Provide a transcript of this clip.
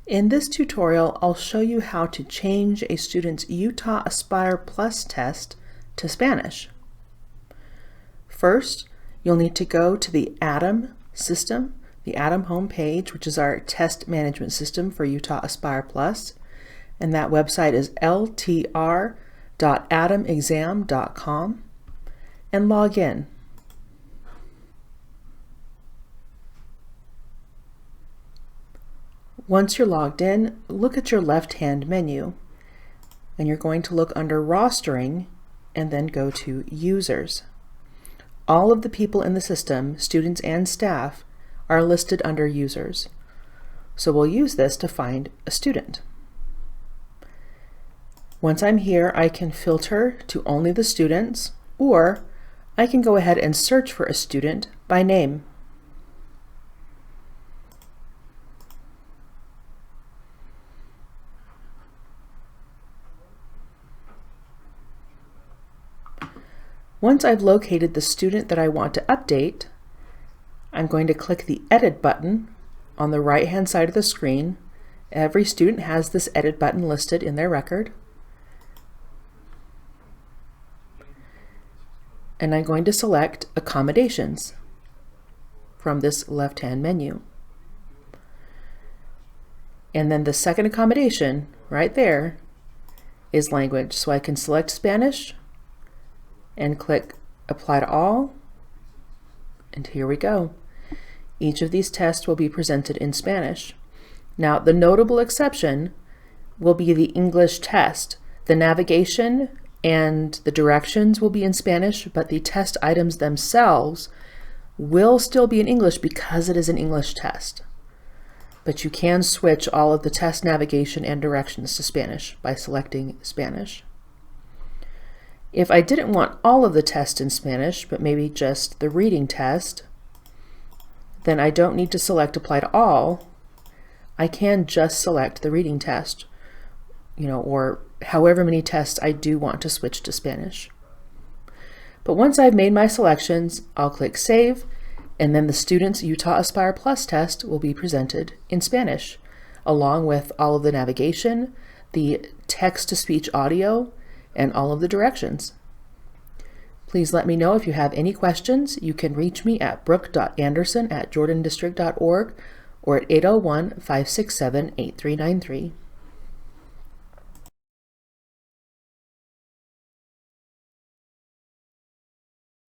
In this tutorial, I'll show you how to change a student's Utah Aspire Plus test to Spanish. First, you'll need to go to the ATOM system, the ATOM homepage, which is our test management system for Utah Aspire Plus, and that website is ltr.atomexam.com, and log in. Once you're logged in, look at your left-hand menu, and you're going to look under Rostering and then go to Users. All of the people in the system, students and staff, are listed under Users. So we'll use this to find a student. Once I'm here, I can filter to only the students, or I can go ahead and search for a student by name. Once I've located the student that I want to update, I'm going to click the Edit button on the right-hand side of the screen. Every student has this Edit button listed in their record. And I'm going to select Accommodations from this left-hand menu. And then the second accommodation right there is language. So I can select Spanish and click Apply to All, and here we go. Each of these tests will be presented in Spanish. Now, the notable exception will be the English test. The navigation and the directions will be in Spanish, but the test items themselves will still be in English because it is an English test. But you can switch all of the test navigation and directions to Spanish by selecting Spanish. If I didn't want all of the tests in Spanish, but maybe just the reading test, then I don't need to select Apply to All. I can just select the reading test, or however many tests I do want to switch to Spanish. But once I've made my selections, I'll click Save, and then the student's Utah Aspire Plus test will be presented in Spanish, along with all of the navigation, the text-to-speech audio, and all of the directions. Please let me know if you have any questions. You can reach me at brooke.anderson@jordandistrict.org or at 801-567-8393.